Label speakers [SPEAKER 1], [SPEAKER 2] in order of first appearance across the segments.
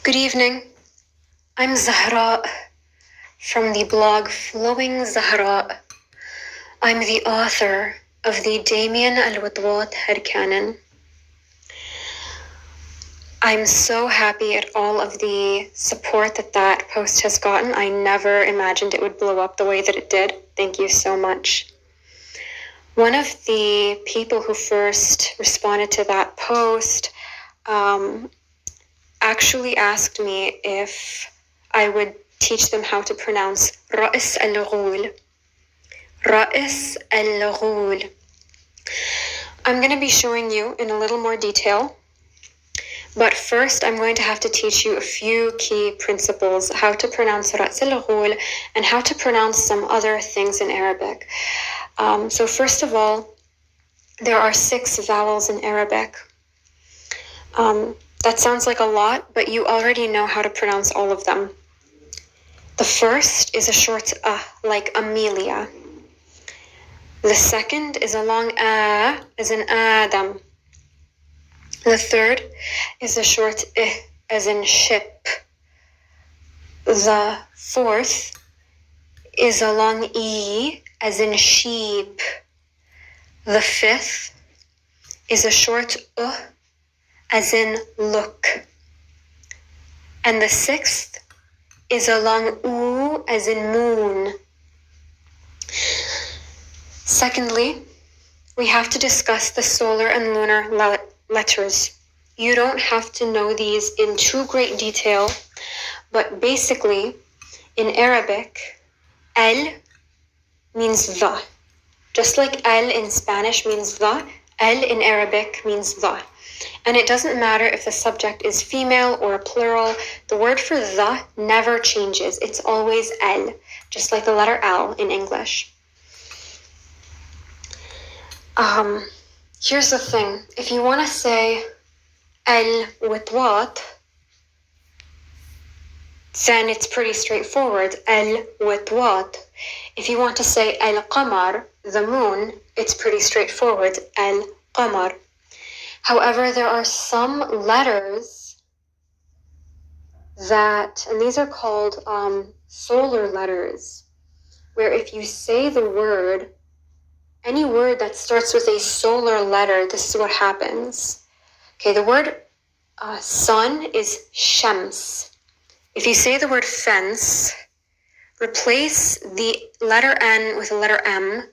[SPEAKER 1] Good evening. I'm Zahra from the blog Flowing Zahra. I'm the author of the Damien Al-Wadwat headcanon. I'm so happy at all of the support that post has gotten. I never imagined it would blow up the way that it did. Thank you so much. One of the people who first responded to that post actually asked me if I would teach them how to pronounce Ra'is al-Ghul. Ra'is al-Ghul. I'm going to be showing you in a little more detail, but first I'm going to have to teach you a few key principles, how to pronounce Ra'is al-Ghul and how to pronounce some other things in Arabic. So first of all, there are 6 vowels in Arabic. That sounds like a lot, but you already know how to pronounce all of them. The first is a short like Amelia. The second is a long as in Adam. The third is a short as in ship. The fourth is a long as in sheep. The fifth is a short as in look. And the sixth is a long as in moon. Secondly, we have to discuss the solar and lunar letters. You don't have to know these in too great detail, but basically, in Arabic, al means the. Just like al in Spanish means the, al in Arabic means the. And it doesn't matter if the subject is female or plural, the word for the never changes. It's always al, just like the letter L in English. Here's the thing. If you want to say al-Wadwat, then it's pretty straightforward. Al-Wadwat. If you want to say al-Qamar, the moon, it's pretty straightforward. Al-Qamar. However, there are some letters that, and these are called solar letters, where if you say the word, any word that starts with a solar letter, this is what happens. Okay, the word sun is shams. If you say the word fence, replace the letter N with a letter M,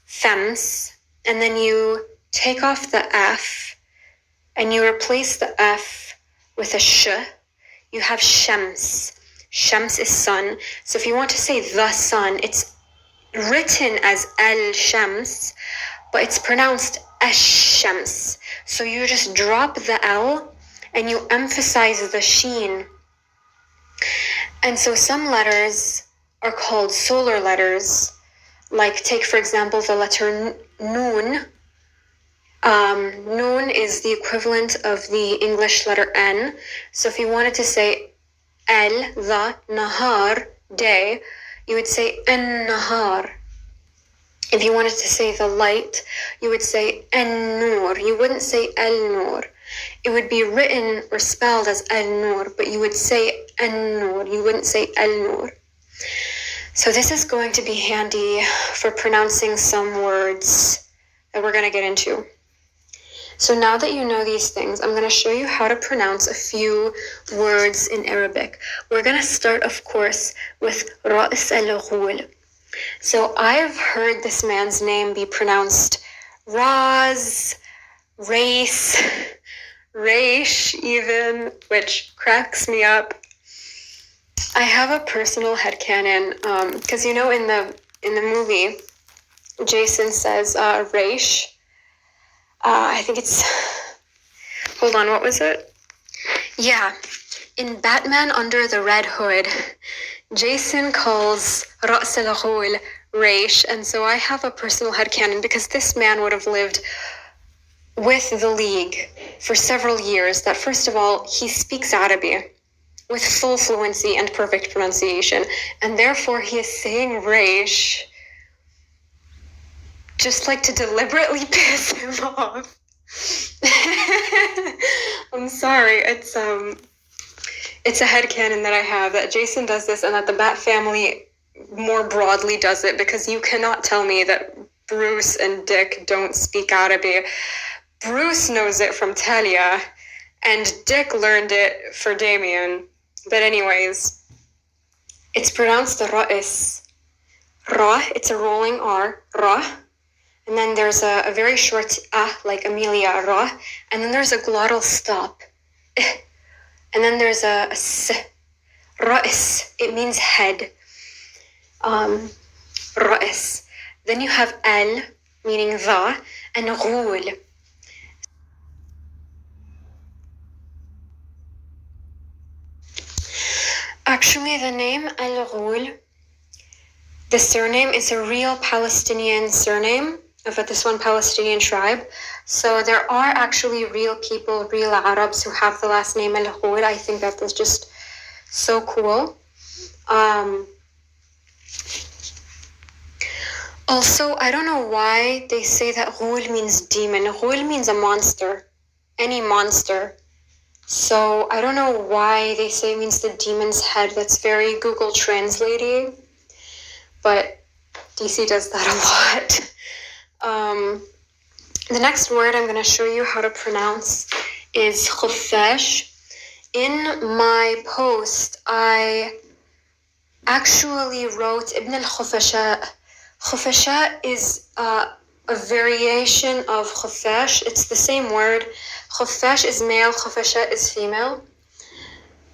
[SPEAKER 1] fence, and then you take off the F, and you replace the F with a sh, you have shams. Shams is sun. So if you want to say the sun, it's written as al-shams, but it's pronounced ash-shams. So you just drop the L and you emphasize the sheen. And so some letters are called solar letters, like take for example the letter Noon. Noon is the equivalent of the English letter N. So if you wanted to say the nahar, day, you would say an-nahar. If you wanted to say the light, you would say an-nur. You wouldn't say al-nur. It would be written or spelled as al-nur, but you would say an-nur. You wouldn't say al-nur. So this is going to be handy for pronouncing some words that we're going to get into. So now that you know these things, I'm going to show you how to pronounce a few words in Arabic. We're going to start, of course, with Ra'is al-Ghul. So I've heard this man's name be pronounced Raz, Race, Raish even, which cracks me up. I have a personal headcanon, because in the movie, Jason says Raish. I think it's, hold on, what was it? Yeah, in Batman Under the Red Hood, Jason calls Ra's al-Ghul Raish, and so I have a personal headcanon because this man would have lived with the League for several years, that first of all, he speaks Arabic with full fluency and perfect pronunciation, and therefore he is saying Raish just like to deliberately piss him off. I'm sorry, It's a headcanon that I have that Jason does this and that the Bat family more broadly does it, because you cannot tell me that Bruce and Dick don't speak Arabic. Bruce knows it from Talia, and Dick learned it for Damien. But anyways, it's pronounced Ra'is. Ra, it's a rolling R, Ra. And then there's a very short like Amelia, Ra. And then there's a glottal stop. And then there's a S. Ra'is, it means head. Ra'is. Then you have Al, meaning the, and Ghul. Actually, the name Al-Ghul, the surname, is a real Palestinian surname of this one Palestinian tribe. So there are actually real people, real Arabs who have the last name Al-Ghul. I think that is just so cool. Also, I don't know why they say that Ghul means demon. Ghul means a monster, any monster. So I don't know why they say it means the demon's head. That's very Google Translating, but DC does that a lot. The next word I'm going to show you how to pronounce is khuffash. In my post, I actually wrote Ibn al-Khufasha. Khufasha is a variation of khuffash. It's the same word. Khuffash is male, khufasha is female.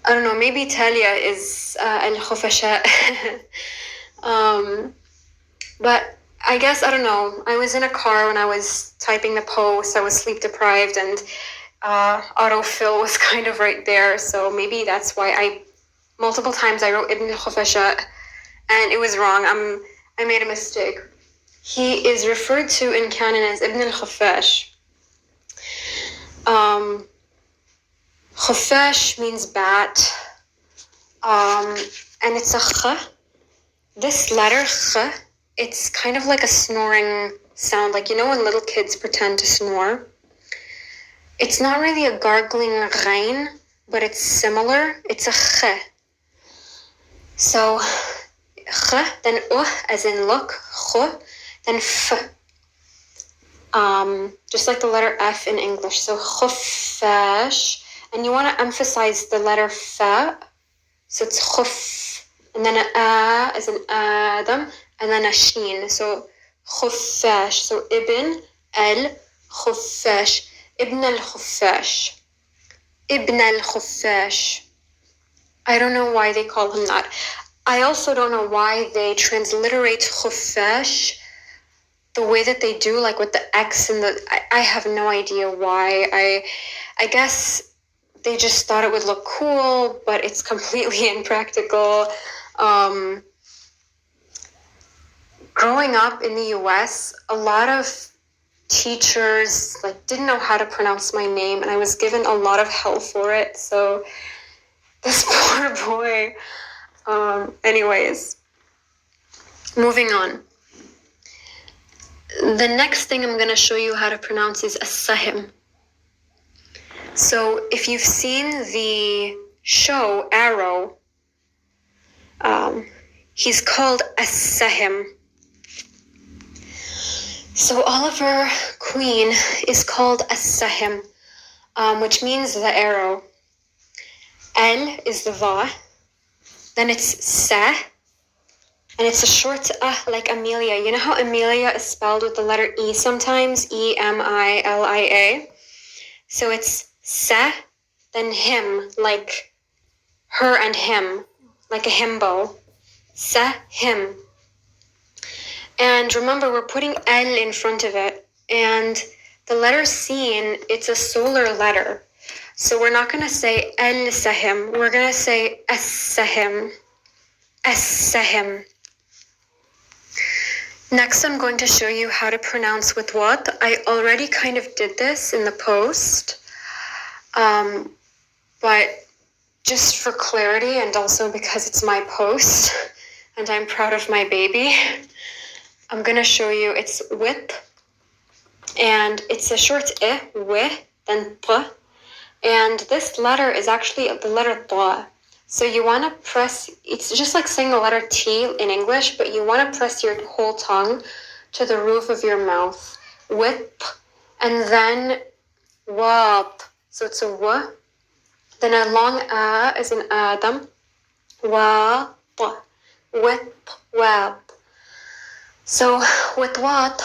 [SPEAKER 1] I don't know, maybe Talia is al-khufasha. But I guess, I don't know, I was in a car when I was typing the post. I was sleep deprived, and autofill was kind of right there. So maybe that's why multiple times I wrote Ibn al-Khufasha, and it was wrong. I made a mistake. He is referred to in canon as Ibn al-Khuffash. Khuffash means bat, and it's a kh. This letter kh, it's kind of like a snoring sound, like, you know when little kids pretend to snore? It's not really a gargling ghain, but it's similar. It's a kh. So kh, then as in look, kh, then f. Just like the letter F in English. So khuffash, and you want to emphasize the letter fa. So it's khuf, and then a as in Adam, and then a sheen. So khuffash. So Ibn al-Khuffash. Ibn al-Khuffash. Ibn al-Khuffash. I don't know why they call him that. I also don't know why they transliterate khuffash the way that they do, like with the X and the... I have no idea why. I guess they just thought it would look cool, but it's completely impractical. Growing up in the US, a lot of teachers didn't know how to pronounce my name, and I was given a lot of hell for it. So this poor boy. Anyways, moving on. The next thing I'm going to show you how to pronounce is as-sahim. So if you've seen the show Arrow, he's called as-sahim. So Oliver Queen is called as-sahim, which means the arrow. Al is the va. Then it's sa, and it's a short like Amelia. You know how Amelia is spelled with the letter E sometimes? E-M-I-L-I-A. So it's sa, then him, like her and him, like a himbo. Sa, him. And remember, we're putting L in front of it. And the letter Sin, it's a solar letter. So we're not going to say al-sahim. We're going to say as-sahim. As-sahim. Next, I'm going to show you how to pronounce with what. I already kind of did this in the post. But just for clarity, and also because it's my post, and I'm proud of my baby, I'm going to show you it's with. And it's a short I, we, then t. And this letter is actually the letter ta. So you want to press, it's just like saying the letter T in English, but you want to press your whole tongue to the roof of your mouth. Whip, and then wap. So it's a w. Then a long a is an Adam. Wap, whip, wap. So with what,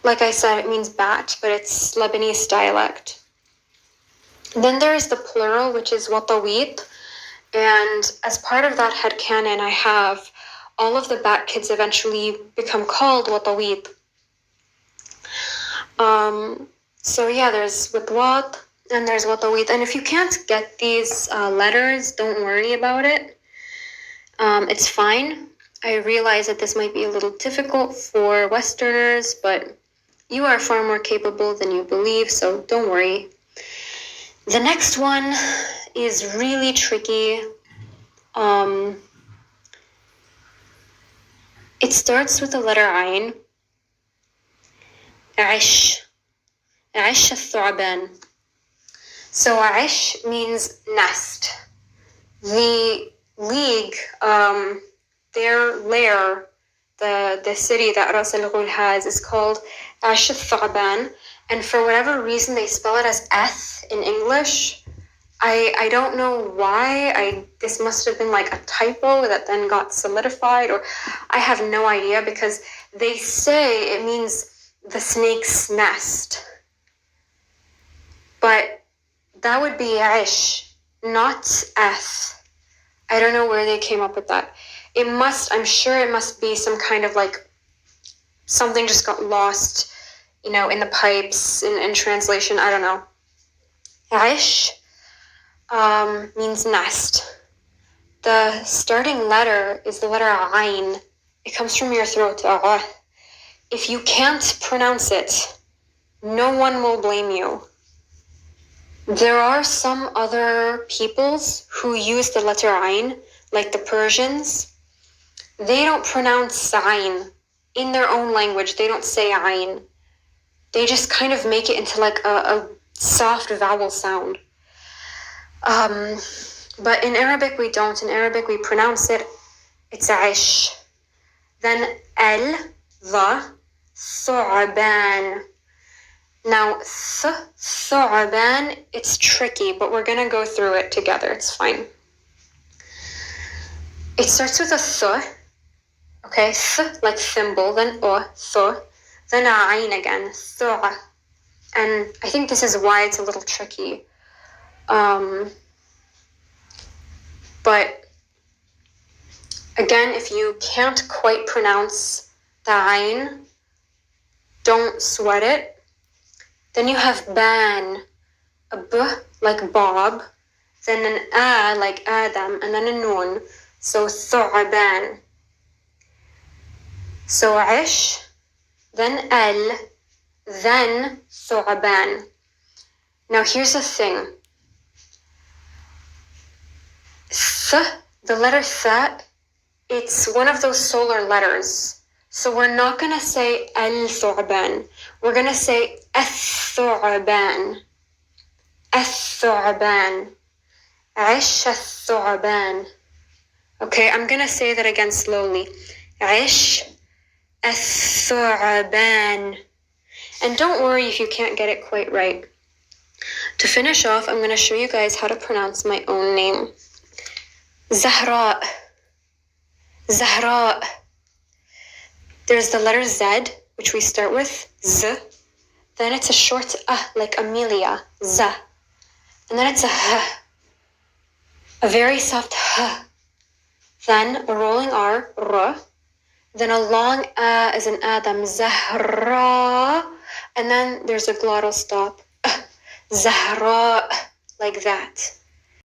[SPEAKER 1] like I said, it means bat, but it's Lebanese dialect. Then there is the plural, which is watawit. And as part of that headcanon, I have all of the bat kids eventually become called watawit. So yeah, there's watwat and there's watawit. And if you can't get these letters, don't worry about it. It's fine. I realize that this might be a little difficult for Westerners, but you are far more capable than you believe, so don't worry. The next one is really tricky. It starts with the letter Ain. Aish. Aish al-Thu'ban. So Aish means nest. The league, their lair, the city that Ras al-Ghul has is called Aish al-Thu'ban. And for whatever reason, they spell it as eth in English. I don't know why. This must have been like a typo that then got solidified, or I have no idea, because they say it means the snake's nest. But that would be Aish, not eth. I don't know where they came up with that. I'm sure it must be some kind of like, something just got lost, in the pipes, in translation, I don't know. Aish means nest. The starting letter is the letter Ain. It comes from your throat. If you can't pronounce it, no one will blame you. There are some other peoples who use the letter Ain, like the Persians. They don't pronounce Ain. In their own language, they don't say Ain. They just kind of make it into like a soft vowel sound. But in Arabic we don't. In Arabic we pronounce it. It's Aish. Then the Thu'ban. Now Thu'ban, it's tricky, but we're gonna go through it together. It's fine. It starts with a th. Okay, th like thimble. Then th. Then ayn again. Thu'a. And I think this is why it's a little tricky. But again, if you can't quite pronounce the ayn, don't sweat it. Then you have ban, a b like Bob, then an a like Adam, and then a nun. So thu'ban. So ish, then then thu'ban. Now here's the thing. The letter th, it's one of those solar letters. So we're not going to say al-thu'ban. We're going to say al-thu'ban. Al-thu'ban. Ish al-thu'ban. Okay, I'm going to say that again slowly. Ish al-thu'ban. And don't worry if you can't get it quite right. To finish off, I'm going to show you guys how to pronounce my own name. Zahra. Zahra. There's the letter Z, which we start with, Z. Then it's a short like Amelia, Z. And then it's a H, a very soft H. Then a rolling R, R. Then a long A as an Adam, Zahra. And then there's a glottal stop, Zahra, like that.